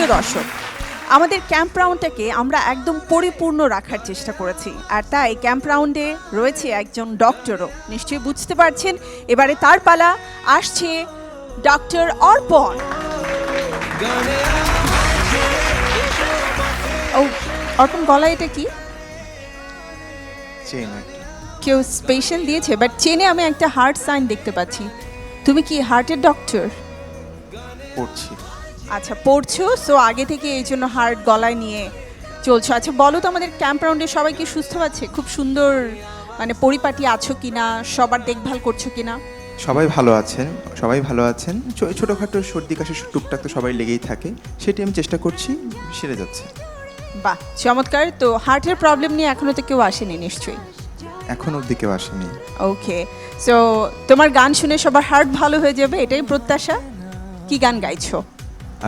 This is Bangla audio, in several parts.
প্রিয় দর্শক, আমাদের ক্যাম্প রাউন্ডটাকে আমরা একদম পরিপূর্ণ রাখার চেষ্টা করেছি, আর তাই ক্যাম্প রাউন্ডে রয়েছে একজন ডক্টরও। নিশ্চয়ই বুঝতে পারছেন এবারে তার পালা আসছে, ডক্টর অর্পণ। ও অর্পণ, গলা এটা কি? চেন। কেউ স্পেশাল দিয়েছে, বাট চেনে আমি একটা হার্ট সাইন দেখতে পাচ্ছি। তুমি কি হার্টের ডক্টর? পড়ছি। আচ্ছা, পড়ছো, সো আগে থেকে এই জন্য হার্ট গলায় নিয়ে চলছো। আচ্ছা বলো তো, আমাদের ক্যাম্প রাউন্ডে সবাই কি সুস্থ আছে? খুব সুন্দর মানে পরিপাটি আছো কিনা, সবার দেখভাল করছো কিনা? সবাই ভালো আছেন। ছোটোখাটো সর্দি কাশি টুকটাক তো সবাই লেগেই থাকে, সেটি আমি চেষ্টা করছি, সেরে যাচ্ছে। বাহ, চমৎকার। তো হার্টের প্রবলেম নিয়ে এখনো তো কেউ আসেনি নিশ্চয়ই? এখন অবধি কেউ আসেনি। ওকে, সো তোমার গান শুনে সবার হার্ট ভালো হয়ে যাবে, এটাই প্রত্যাশা। কি গান গাইছো?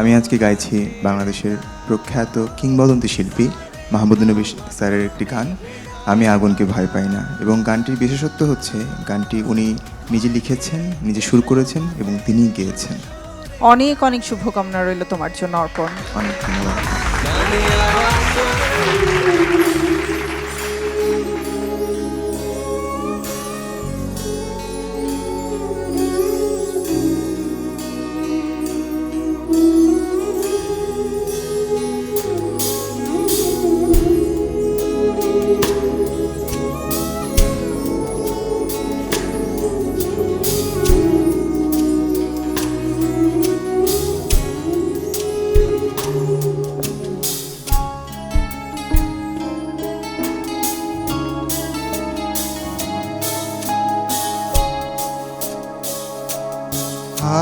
আমি আজকে গাইছি বাংলাদেশের প্রখ্যাত কিংবদন্তি শিল্পী মাহমুদুর নবী স্যারের একটি গান, আমি আগুনকে ভয় পাই না। এবং গানটির বিশেষত্ব হচ্ছে গানটি উনি নিজে লিখেছেন, নিজে সুর করেছেন এবং তিনিই গেয়েছেন। অনেক অনেক শুভকামনা রইল তোমার জন্য অর্পণ। অনেক ধন্যবাদ।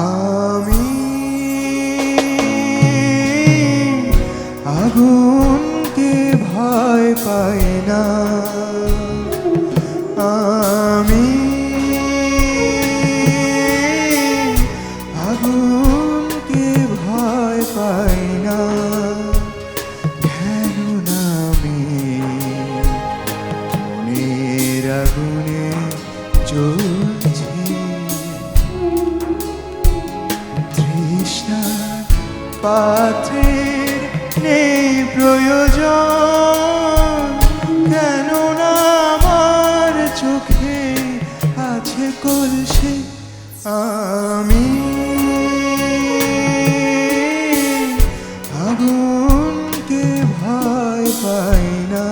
আমি আগুনকে ভয় পাই না, আমি আগুনকে ভয় পাই না, কেননা আমি মনের আগুনে জ্বলছি। পাত্রের নেই প্রয়োজন, কেননা আমার চোখে আছে কলসি। আমি আগুনকে ভয় পাই না।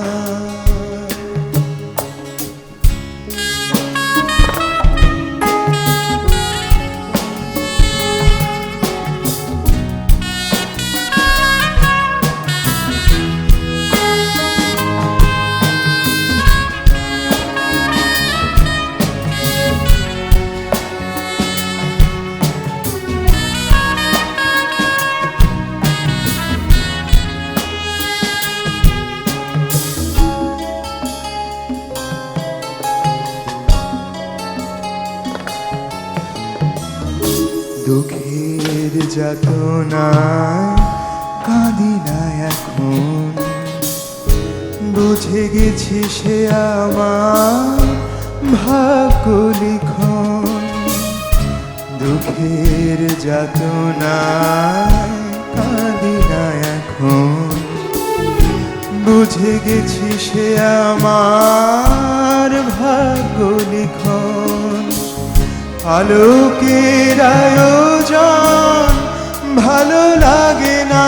দুঃখের যাতনায় কাঁদি না এখন, বুঝে গেছি সে আমার ভাগ্য লিখন। দুঃখের যাতনায় কাঁদি না এখন, বুঝে গেছি সে আমার ভাগ্য লিখন। আলোকের আয়োজন ভালো লাগে না,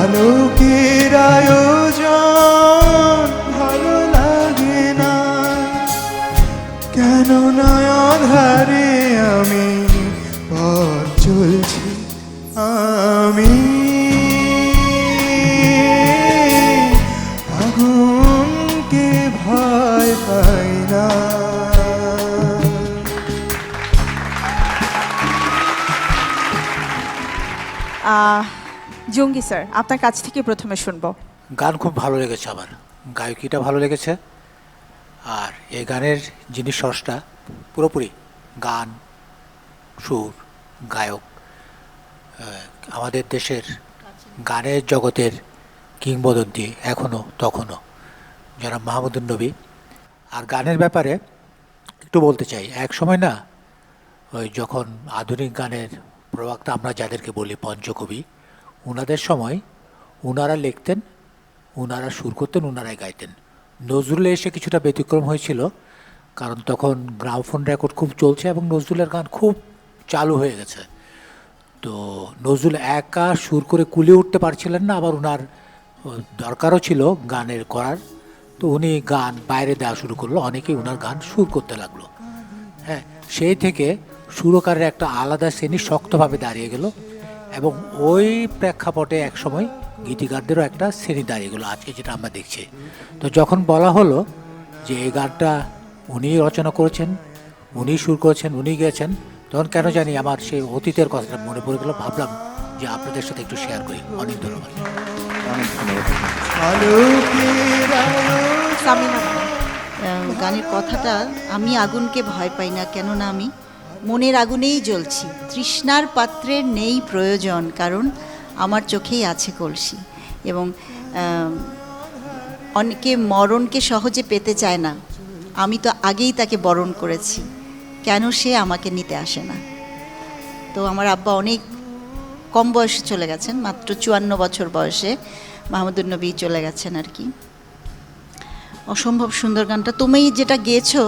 আলোকের আয়োজন ভালো লাগে না, কেননা আধারে আমি পথ চলছি। আমি আগুনকে ভয় পাই না। জঙ্গি স্যার, আপনার কাছ থেকে প্রথমে শুনবো। গান খুব ভালো লেগেছে আমার, গায়কিটা ভালো লেগেছে, আর এই গানের যিনি স্রষ্টা পুরোপুরি গান, সুর, গায়ক, আমাদের দেশের গানের জগতের কিংবদন্তি এখনও তখনও যারা মাহমুদুর নবী। আর গানের ব্যাপারে একটু বলতে চাই, এক সময় না ওই যখন আধুনিক গানের প্রবক্তা আমরা যাদেরকে বলি পঞ্চকবি, ওনাদের সময় ওনারা লিখতেন, ওনারা সুর করতেন, ওনারাই গাইতেন। নজরুলে এসে কিছুটা ব্যতিক্রম হয়েছিল, কারণ তখন গ্রামোফোন রেকর্ড খুব চলছে এবং নজরুলের গান খুব চালু হয়ে গেছে। তো নজরুল একা সুর করে কুলিয়ে উঠতে পারছিলেন না, আবার ওনার দরকারও ছিল গানের করার। তো উনি গান বাইরে দেওয়া শুরু করলো, অনেকেই ওনার গান সুর করতে লাগলো। হ্যাঁ, সেই থেকে সুরকারের একটা আলাদা শ্রেণী শক্তভাবে দাঁড়িয়ে গেল, এবং ওই প্রেক্ষাপটে একসময় গীতিকারদেরও একটা শ্রেণী দাঁড়িয়ে গেলো, আজকে যেটা আমরা দেখছি। তো যখন বলা হলো যে এই গানটা উনিই রচনা করেছেন, উনিই সুর করেছেন, উনি গেয়েছেন, তখন কেন জানি আমার সেই অতীতের কথাটা মনে পড়ে গেল। ভাবলাম যে আপনাদের সাথে একটু শেয়ার করি। অনেক ধন্যবাদ। অনেক ধন্যবাদ। সামিনা, গানের কথাটা, আমি আগুনকে ভয় পাই না, কেননা আমি মনের আগুনেই জ্বলছি। তৃষ্ণার পাত্রের নেই প্রয়োজন, কারণ আমার চোখেই আছে কলসি। এবং অনেকে মরণকে সহজে পেতে চায় না, আমি তো আগেই তাকে বরণ করেছি, কেন সে আমাকে নিতে আসে না। তো আমার আব্বা অনেক কম বয়সে চলে গেছেন, মাত্র 54 বছর বয়সে মাহমুদুন নবী চলে গেছেন আর কি। অসম্ভব সুন্দর গানটা তুমি যেটা গেয়েছো,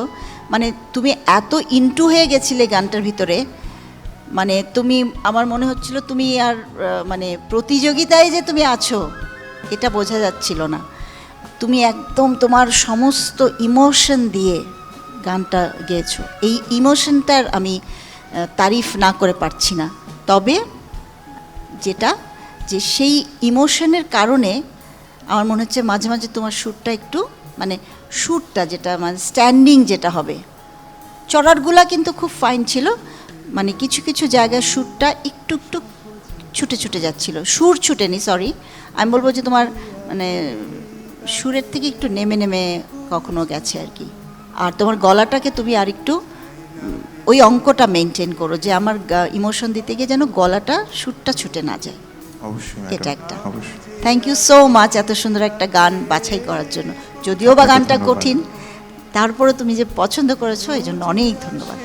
মানে তুমি এত ইন্টু হয়ে গেছিলে গানটার ভিতরে, মানে তুমি, আমার মনে হচ্ছিল তুমি আর মানে প্রতিযোগিতায় যে তুমি আছো এটা বোঝা যাচ্ছিল না। তুমি একদম তোমার সমস্ত ইমোশন দিয়ে গানটা গেয়েছো। এই ইমোশনটার আমি তারিফ না করে পারছি না। তবে যেটা, যে সেই ইমোশনের কারণে আমার মনে হচ্ছে মাঝে মাঝে তোমার সুরটা একটু, মানে সুরটা যেটা মানে স্ট্যান্ডিং যেটা হবে, চড়ারগুলা কিন্তু খুব ফাইন ছিল, মানে কিছু কিছু জায়গায় সুরটা একটু একটু ছুটে ছুটে যাচ্ছিল। সুর ছুটেনি, সরি, আমি বলবো যে তোমার মানে সুরের থেকে একটু নেমে নেমে কখনো গেছে আর কি। আর তোমার গলাটাকে তুমি আর একটু ওই অঙ্কটা মেনটেন করো, যে আমার ইমোশন দিতে গিয়ে যেন গলাটা, সুরটা ছুটে না যায়। অবশ্যই এটা ম্যাডাম, একটা। অবশ্যই। থ্যাংক ইউ সো মাচ এত সুন্দর একটা গান বাছাই করার জন্য। যদিও বা আপনাকে গানটা ধন্যবাদ। কঠিন, তারপরে তুমি যে পছন্দ করেছো এই জন্য অনেক ধন্যবাদ।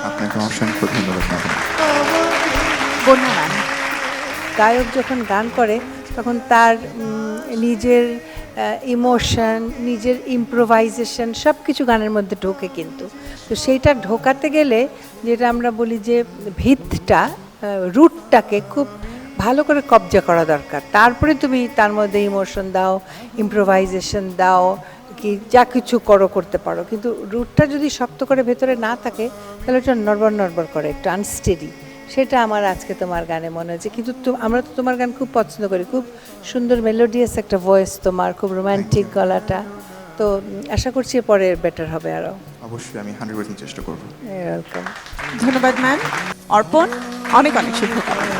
আপনাকে অসংখ্য ধন্যবাদ ম্যাডাম। বন্যা ম্যাম। গায়ক যখন গান করে তখন তার নিজের ইমোশন, নিজের ইম্প্রোভাইজেশন সব কিছু গানের মধ্যে ঢোকে। কিন্তু তো সেইটা ঢোকাতে গেলে যেটা আমরা বলি যে ভিতটা, রুটটাকে খুব ভালো করে কবজা করা দরকার। তারপরে তুমি তার মধ্যে ইমোশন দাও, ইম্প্রোভাইজেশন দাও, কি যা কিছু করতে পারো। কিন্তু রুটটা যদি শক্ত করে ভেতরে না থাকে তাহলে ওটা নড়বড় নড়বড় করে, একটু আনস্টেডি। সেটা আমার আজকে তোমার গানে মনে হয়েছে। কিন্তু আমরা তো তোমার গান খুব পছন্দ করি, খুব সুন্দর মেলোডিয়াস একটা ভয়েস তোমার, খুব রোম্যান্টিক গলাটা। তো আশা করছি পরে বেটার হবে আরও। অবশ্যই আমি 100% চেষ্টা করব। ওয়েলকাম। ধন্যবাদ ম্যাম। অর্পণ, অনেক অনেক শুভকামনা।